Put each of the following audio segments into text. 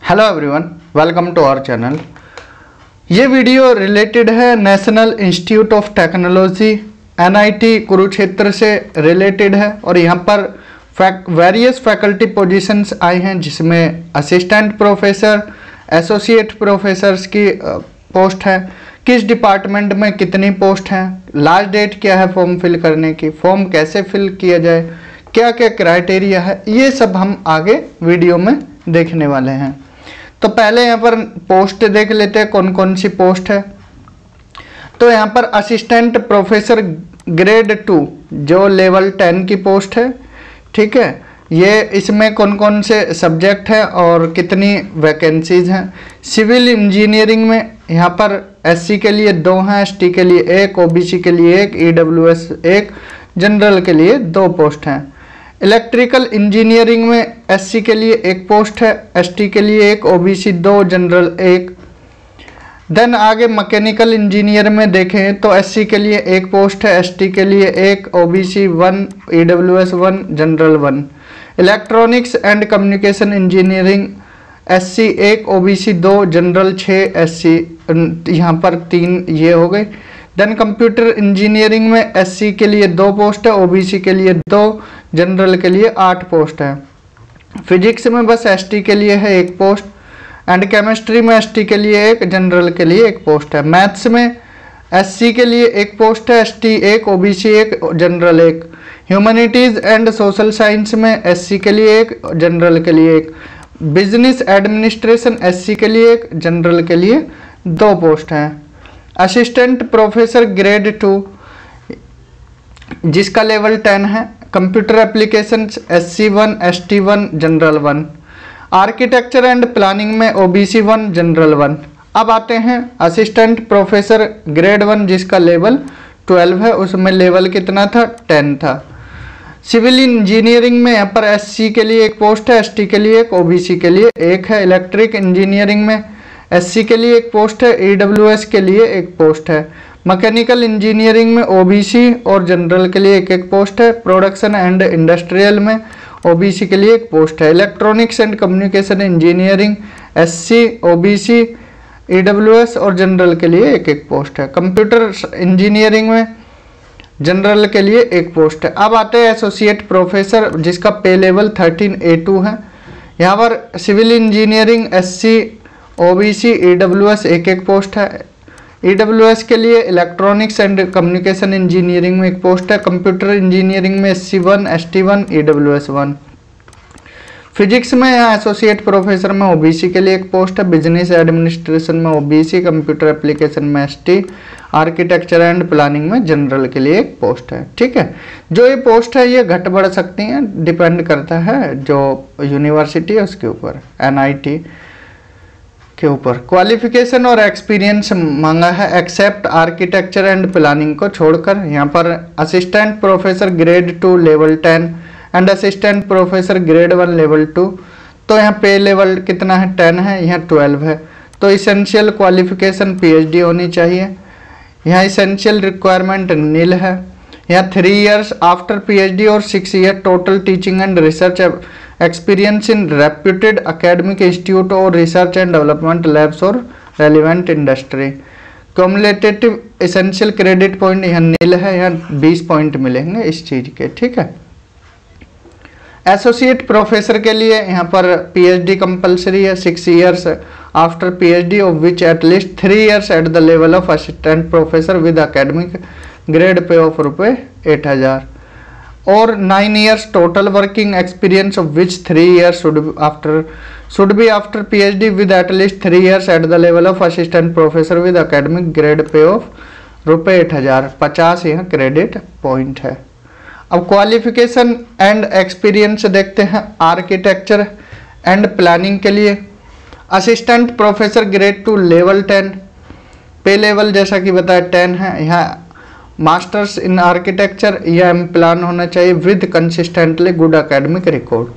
Hello everyone, welcome to our channel. ये video related है National Institute of Technology NIT Kurukshetra से related है और यहाँ पर वेरियस फैकल्टी पोजीशंस आई हैं जिसमें असिस्टेंट प्रोफेसर, एसोसिएट प्रोफेसर्स की पोस्ट है। किस डिपार्टमेंट में कितनी पोस्ट हैं, लास्ट डेट क्या है फॉर्म फिल करने की, फॉर्म कैसे फिल किया जाए, क्या क्या क्राइटेरिया है, ये सब हम आगे वीडियो में देखने वाले हैं। तो पहले यहाँ पर पोस्ट देख लेते हैं कौन कौन सी पोस्ट है। तो यहाँ पर असिस्टेंट प्रोफेसर ग्रेड 2 जो लेवल 10 की पोस्ट है, ठीक है। ये इसमें कौन कौन से सब्जेक्ट हैं और कितनी वैकेंसीज हैं। सिविल इंजीनियरिंग में यहाँ पर SC के लिए 2 हैं, ST के लिए 1, OBC के लिए 1, EWS 1, जनरल के लिए 2 पोस्ट हैं। इलेक्ट्रिकल इंजीनियरिंग में SC के लिए 1 पोस्ट है, ST के लिए 1, OBC 2, जनरल 1। देन आगे मैकेनिकल इंजीनियर में देखें तो SC के लिए 1 पोस्ट है, ST के लिए 1, OBC 1, EWS 1, general 1। Electronics and communication engineering SC 1, OBC 2, general 6, SC यहाँ पर 3 ये हो गए। देन कंप्यूटर इंजीनियरिंग में SC के लिए 2 पोस्ट है, OBC के लिए 2, जनरल के लिए 8 पोस्ट है। फिजिक्स में बस ST के लिए है 1 पोस्ट एंड केमिस्ट्री में ST के लिए 1, जनरल के लिए 1 पोस्ट है। मैथ्स में SC के लिए 1 पोस्ट है, ST 1, OBC 1, general 1। Humanities and social science में SC के लिए 1, जनरल के लिए 1। बिजनेस एडमिनिस्ट्रेशन SC के लिए 1, जनरल के लिए 2 पोस्ट हैं। असिस्टेंट प्रोफेसर ग्रेड 2 जिसका लेवल 10 है। Computer applications SC 1, ST 1, general 1। Architecture and planning में OBC 1, जनरल 1। अब आते हैं असिस्टेंट प्रोफेसर ग्रेड 1 जिसका लेवल 12 है, उसमें लेवल कितना था, 10 था। सिविल इंजीनियरिंग में यहाँ पर SC के लिए 1 पोस्ट है, ST के लिए 1, OBC के लिए 1 है। इलेक्ट्रिक इंजीनियरिंग में SC के लिए 1 पोस्ट है, EWS के लिए 1 पोस्ट है। मैकेनिकल इंजीनियरिंग में OBC और जनरल के लिए 1 पोस्ट है। प्रोडक्शन एंड इंडस्ट्रियल में OBC के लिए 1 पोस्ट है। Electronics and communication engineering SC, OBC, EWS और जनरल के लिए 1 पोस्ट है। कंप्यूटर इंजीनियरिंग में जनरल के लिए 1 पोस्ट है। अब आते हैं एसोसिएट प्रोफेसर जिसका पे लेवल 13A2 है। यहाँ पर civil engineering SC, OBC, EWS 1 post है। EWS के लिए इलेक्ट्रॉनिक्स एंड कम्युनिकेशन इंजीनियरिंग में 1 पोस्ट है। कंप्यूटर इंजीनियरिंग में SC 1, ST 1, EWS 1। फिजिक्स में यहाँ एसोसिएट प्रोफेसर में OBC के लिए 1 पोस्ट है। बिजनेस एडमिनिस्ट्रेशन में OBC, कंप्यूटर एप्लीकेशन में ST, आर्किटेक्चर एंड प्लानिंग में जनरल के लिए 1 पोस्ट है। ठीक है, जो ये पोस्ट है ये घट बढ़ सकती हैं, डिपेंड करता है जो यूनिवर्सिटी है उसके ऊपर, NIT के ऊपर। क्वालिफिकेशन और एक्सपीरियंस मांगा है एक्सेप्ट आर्किटेक्चर एंड प्लानिंग को छोड़कर। यहाँ पर assistant professor grade 2 level 10 and assistant professor grade 1 level 2। तो यहाँ पे लेवल कितना है, 10 है, यहाँ 12 है। तो इसेंशियल क्वालिफिकेशन PhD होनी चाहिए। यहाँ इसेंशियल रिक्वायरमेंट नील है। यहाँ 3 years आफ्टर PhD और 6 year total teaching and research experience in reputed academic institute और रिसर्च एंड डेवलपमेंट लैब्स और relevant industry. Cumulative essential credit point यहाँ नील है, यहाँ 20 पॉइंट मिलेंगे इस चीज़ के। ठीक है, एसोसिएट प्रोफेसर के लिए यहाँ पर PhD कंपलसरी है, 6 years after PhD of which at least 3 years at the level of assistant professor with academic grade pay of ₹8,000 और 9 years total working experience of which 3 years should be after PhD with at least 3 years at the level of assistant professor with academic grade पे of ₹8,000। 50 यहाँ credit point है। अब qualification and experience देखते हैं। Architecture and planning के लिए assistant professor grade 2 level 10, पे level जैसा कि बताया 10 है। यहाँ मास्टर्स इन आर्किटेक्चर या प्लान होना चाहिए with consistently good academic record.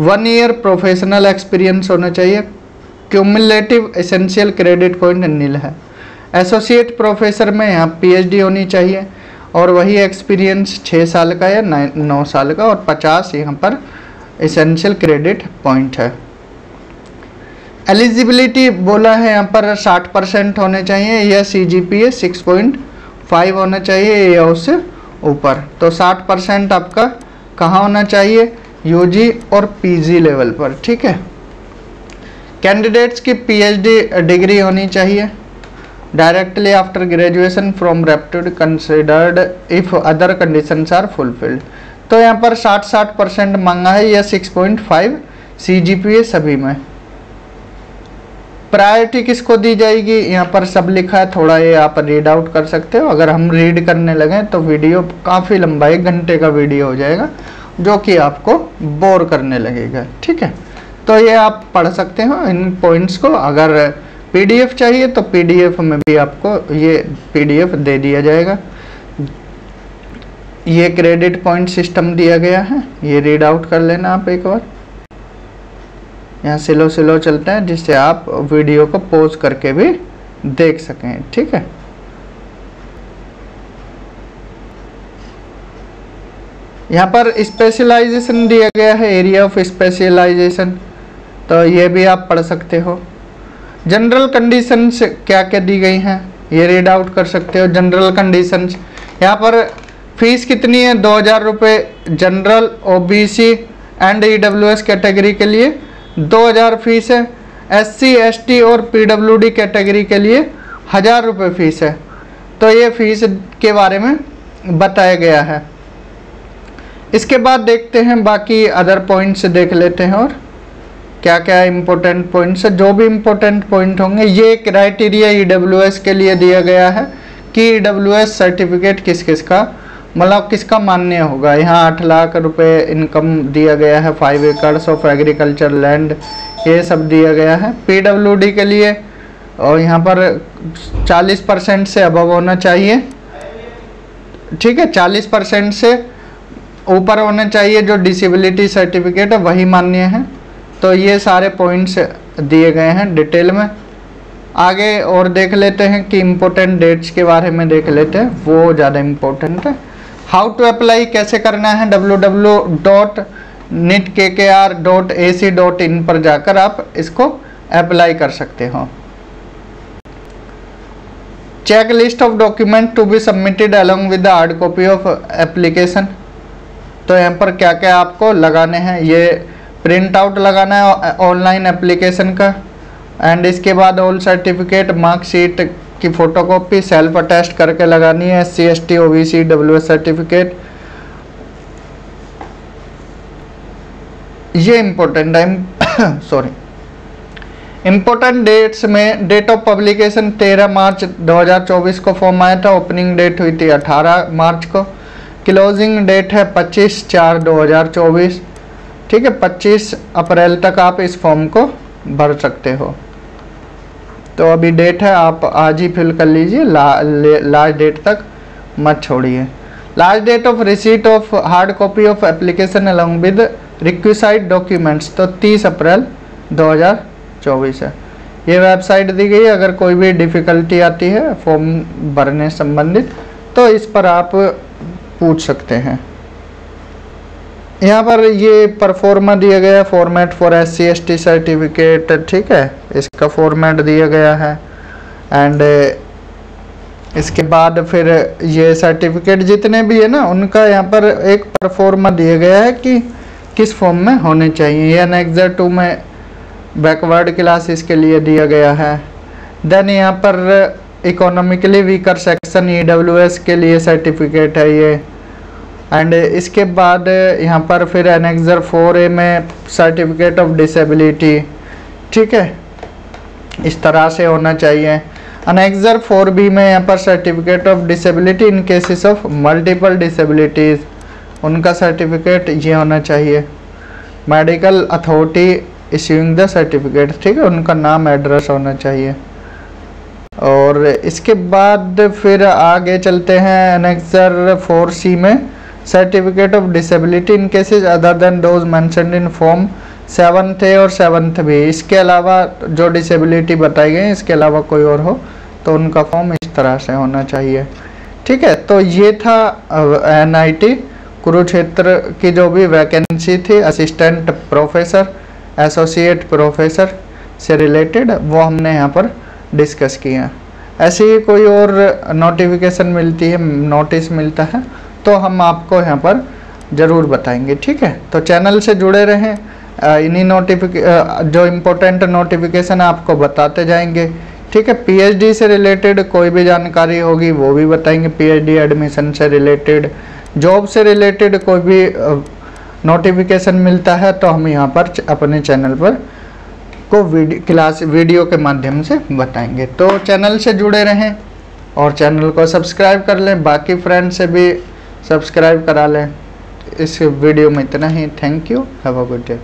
1 year professional experience होना चाहिए। क्यूमुलेटिव एसेंशियल क्रेडिट पॉइंट नील है। एसोसिएट प्रोफेसर में यहाँ PhD होनी चाहिए और वही एक्सपीरियंस 6 साल का या 9 साल का और 50 यहाँ पर एसेंशियल क्रेडिट पॉइंट है। एलिजिबिलिटी बोला है यहाँ पर 60% होने चाहिए या CGPA 6.5 होना चाहिए या उससे ऊपर। तो 60% आपका कहाँ होना चाहिए, UG और PG लेवल पर, ठीक है। कैंडिडेट्स की PhD डिग्री होनी चाहिए directly after graduation from reputed considered if other conditions are fulfilled. तो यहाँ पर 60% मांगा है या 6.5 CGPA सभी में। प्रायोरिटी किसको दी जाएगी, यहाँ पर सब लिखा है, थोड़ा ये आप रीड आउट कर सकते हो। अगर हम रीड करने लगे तो वीडियो काफ़ी लंबा 1 घंटे का वीडियो हो जाएगा जो कि आपको बोर करने लगेगा, ठीक है। तो ये आप पढ़ सकते हो इन पॉइंट्स को। अगर PDF चाहिए तो PDF में भी आपको ये PDF दे दिया जाएगा। ये क्रेडिट पॉइंट सिस्टम दिया गया है, ये रीड आउट कर लेना आप एक बार। यहाँ स्लो चलता है जिससे आप वीडियो को पॉज करके भी देख सकें, ठीक है। यहाँ पर स्पेशलाइजेशन दिया गया है, एरिया ऑफ स्पेशलाइजेशन, तो ये भी आप पढ़ सकते हो। जनरल कंडीशंस क्या क्या दी गई हैं ये रीड आउट कर सकते हो। जनरल कंडीशंस यहाँ पर फीस कितनी है, 2000 रुपये general, OBC and EWS category के लिए 2000 फीस है। SC ST और PWD कैटेगरी के लिए 1000 रुपये फीस है। तो ये फीस के बारे में बताया गया है। इसके बाद देखते हैं बाकी अदर पॉइंट्स देख लेते हैं और क्या क्या इम्पोर्टेंट पॉइंट्स है। जो भी इम्पोर्टेंट पॉइंट होंगे ये क्राइटेरिया EWS के लिए दिया गया है कि EWS सर्टिफिकेट किस किस का मतलब किसका मान्य होगा। यहाँ 8 लाख रुपए इनकम दिया गया है, 5 एकड़्स ऑफ एग्रीकल्चर लैंड, ये सब दिया गया है। PWD के लिए और यहाँ पर 40% से अबव होना चाहिए, ठीक है। 40% से ऊपर होना चाहिए। जो डिसेबिलिटी सर्टिफिकेट है वही मान्य है। तो ये सारे पॉइंट्स दिए गए हैं डिटेल में। आगे और देख लेते हैं कि इम्पोर्टेंट डेट्स के बारे में देख लेते हैं, वो ज़्यादा इम्पोर्टेंट है। हाउ टू अप्लाई कैसे करना है, www.nitkr.ac.in पर जाकर आप इसको अप्लाई कर सकते हो। Check list of document to be submitted along with the hard copy of application. तो यहाँ पर क्या क्या आपको लगाने हैं, ये प्रिंट आउट लगाना है ऑनलाइन एप्लीकेशन का, एंड इसके बाद ऑल सर्टिफिकेट, मार्कशीट की फ़ोटोकॉपी सेल्फ अटेस्ट करके लगानी है। SC ST OBC EWS certificate, ये इम्पोर्टेंट है। सॉरी, इम्पोर्टेंट डेट्स में डेट ऑफ पब्लिकेशन 13 मार्च 2024 को फॉर्म आया था। ओपनिंग डेट हुई थी 18 मार्च को। क्लोजिंग डेट है 25/4/2024, ठीक है। 25 अप्रैल तक आप इस फॉर्म को भर सकते हो। तो अभी डेट है, आप आज ही फिल कर लीजिए, लास्ट डेट तक मत छोड़िए। Last date of receipt of hard copy of application along with requisite documents तो 30 अप्रैल 2024 है। ये वेबसाइट दी गई है। अगर कोई भी डिफ़िकल्टी आती है फॉर्म भरने संबंधित तो इस पर आप पूछ सकते हैं। यहाँ पर ये परफॉर्मा दिया गया है, format for SC ST certificate, ठीक है। इसका फॉर्मेट दिया गया है। एंड इसके बाद फिर ये सर्टिफिकेट जितने भी है ना उनका यहाँ पर एक परफॉर्मा दिया गया है कि किस फॉर्म में होने चाहिए। ये एनेक्सर 2 में बैकवर्ड क्लास इसके लिए दिया गया है। देन यहाँ पर इकोनॉमिकली वीकर सेक्शन EWS के लिए सर्टिफिकेट है ये। एंड इसके बाद यहाँ पर फिर एनेक्सर 4A में सर्टिफिकेट ऑफ डिसेबिलिटी, ठीक है, इस तरह से होना चाहिए। एनेक्सर 4B में यहाँ पर certificate of disability in cases of multiple disabilities, उनका सर्टिफिकेट ये होना चाहिए। Medical authority issuing the certificate, ठीक है, उनका नाम एड्रेस होना चाहिए। और इसके बाद फिर आगे चलते हैं एनेक्सर 4C में certificate of disability in cases other than those mentioned in form 7A और 7B। इसके अलावा जो डिसेबिलिटी बताई गई इसके अलावा कोई और हो तो उनका फॉर्म इस तरह से होना चाहिए, ठीक है। तो ये था NIT कुरुक्षेत्र की जो भी वैकेंसी थी, असिस्टेंट प्रोफेसर, एसोसिएट प्रोफेसर, से रिलेटेड वो हमने यहाँ पर डिस्कस किए हैं। ऐसे ही कोई और नोटिफिकेशन मिलती है, नोटिस मिलता है, तो हम आपको यहाँ पर ज़रूर बताएंगे, ठीक है। तो चैनल से जुड़े रहें, इन्हीं जो इम्पोर्टेंट नोटिफिकेशन आपको बताते जाएंगे, ठीक है। पीएचडी से रिलेटेड कोई भी जानकारी होगी वो भी बताएंगे, पीएचडी एडमिशन से रिलेटेड, जॉब से रिलेटेड कोई भी नोटिफिकेशन मिलता है तो हम यहाँ पर अपने चैनल पर को वीडियो के माध्यम से बताएंगे। तो चैनल से जुड़े रहें और चैनल को सब्सक्राइब कर लें, बाकी फ्रेंड से भी सब्सक्राइब करा लें। इस वीडियो में इतना ही। Thank you, have a good day.